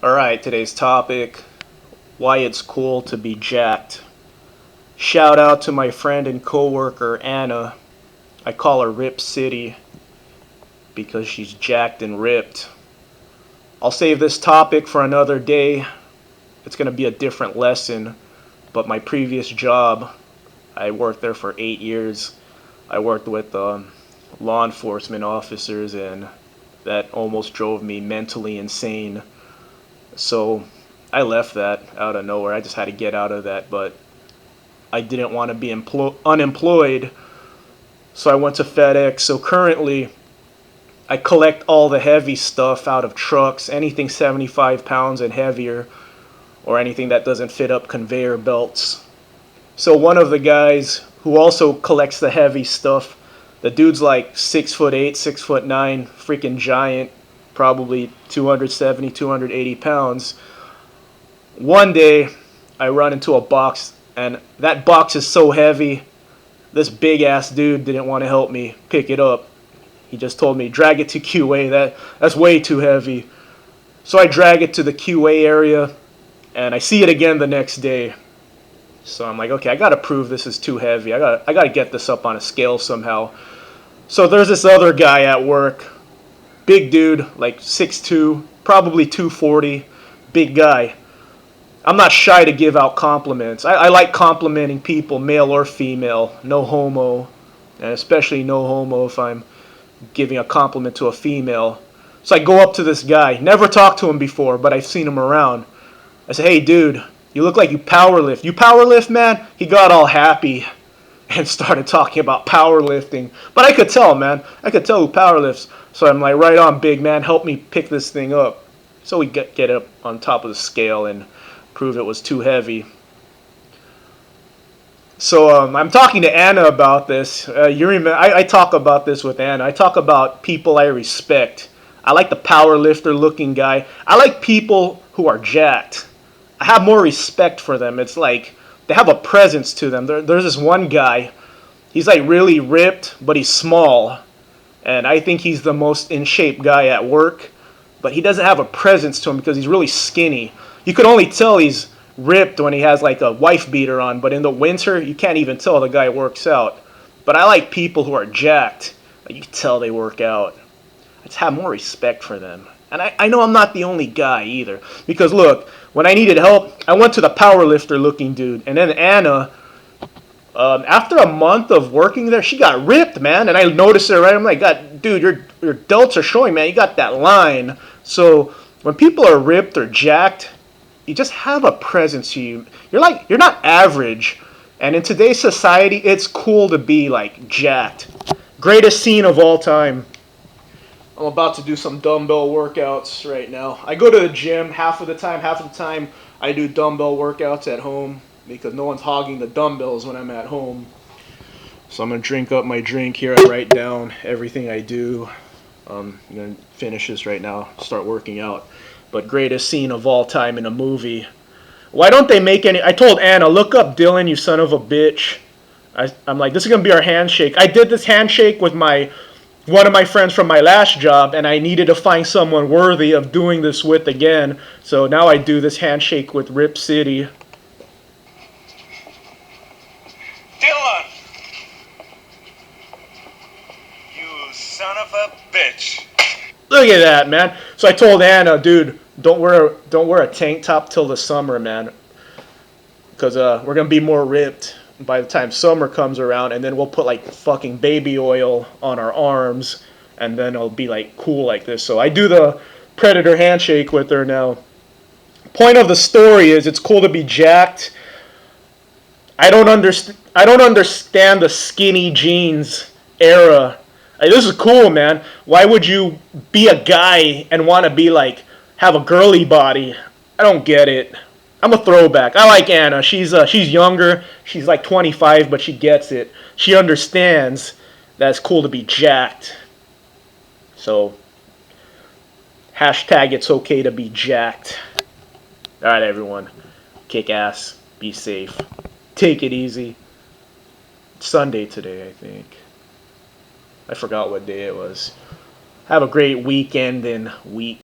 Alright, today's topic, why it's cool to be jacked. Shout out to my friend and coworker Anna. I call her Rip City because she's jacked and ripped. I'll save this topic for another day. It's going to be a different lesson, but my previous job, I worked there for 8 years. I worked with law enforcement officers, and that almost drove me mentally insane. So I left that out of nowhere. I just had to get out of that, but I didn't want to be unemployed, so I went to FedEx. So currently, I collect all the heavy stuff out of trucks, anything 75 pounds and heavier, or anything that doesn't fit up conveyor belts. So one of the guys who also collects the heavy stuff, the dude's like 6'8", 6'9", freaking giant, probably 270, 280 pounds. One day, I run into a box, and that box is so heavy, this big ass dude didn't want to help me pick it up. He just told me, drag it to QA, that's way too heavy. So I drag it to the QA area, and I see it again the next day. So I'm like, okay, I gotta prove this is too heavy. I gotta get this up on a scale somehow. So there's this other guy at work, big dude, like 6'2", probably 240, big guy. I'm not shy to give out compliments. I like complimenting people, male or female, no homo, and especially no homo if I'm giving a compliment to a female. So I go up to this guy, never talked to him before, but I've seen him around. I say, hey dude, you look like you powerlift. You powerlift, man? He got all happy and started talking about powerlifting. But I could tell, man. I could tell who powerlifts. So I'm like, right on, big man, help me pick this thing up. So we get up on top of the scale and prove it was too heavy. So I'm talking to Anna about this. You remember, I talk about this with Anna. I talk about people I respect. I like the power lifter looking guy. I like people who are jacked. I have more respect for them. It's like they have a presence to them. There's this one guy. He's like really ripped, but he's small. And I think he's the most in shape guy at work. But he doesn't have a presence to him because he's really skinny. You could only tell he's ripped when he has like a wife beater on, but in the winter you can't even tell the guy works out. But I like people who are jacked. Like, you can tell they work out. I just have more respect for them. And I know I'm not the only guy either. Because look, when I needed help, I went to the powerlifter looking dude. And then Anna, after a month of working there, she got ripped, man. And I noticed her, right? I'm like, God, dude, your delts are showing, man. You got that line. So when people are ripped or jacked, you just have a presence to you. You're not average. And in today's society, it's cool to be like jacked. Greatest scene of all time. I'm about to do some dumbbell workouts right now. I go to the gym half of the time I do dumbbell workouts at home because no one's hogging the dumbbells when I'm at home. So I'm going to drink up my drink here. I write down everything I do. I'm going to finish this right now, start working out. But greatest scene of all time in a movie. Why don't they make any... I told Anna, look up Dylan, you son of a bitch. I'm like, this is going to be our handshake. I did this handshake with one of my friends from my last job, and I needed to find someone worthy of doing this with again. So now I do this handshake with Rip City. Dylan! You son of a bitch. Look at that, man. So I told Anna, dude, don't wear a tank top till the summer, man. Because we're going to be more ripped by the time summer comes around, and then we'll put like fucking baby oil on our arms, and then it'll be like cool like this. So I do the predator handshake with her now. Point of the story is it's cool to be jacked. I don't understand the skinny jeans era. Like, this is cool, man. Why would you be a guy and want to be like have a girly body? I don't get it. I'm a throwback. I like Anna. She's younger. She's like 25, but she gets it. She understands that it's cool to be jacked. So, hashtag it's okay to be jacked. All right, everyone. Kick ass. Be safe. Take it easy. It's Sunday today, I think. I forgot what day it was. Have a great weekend and week.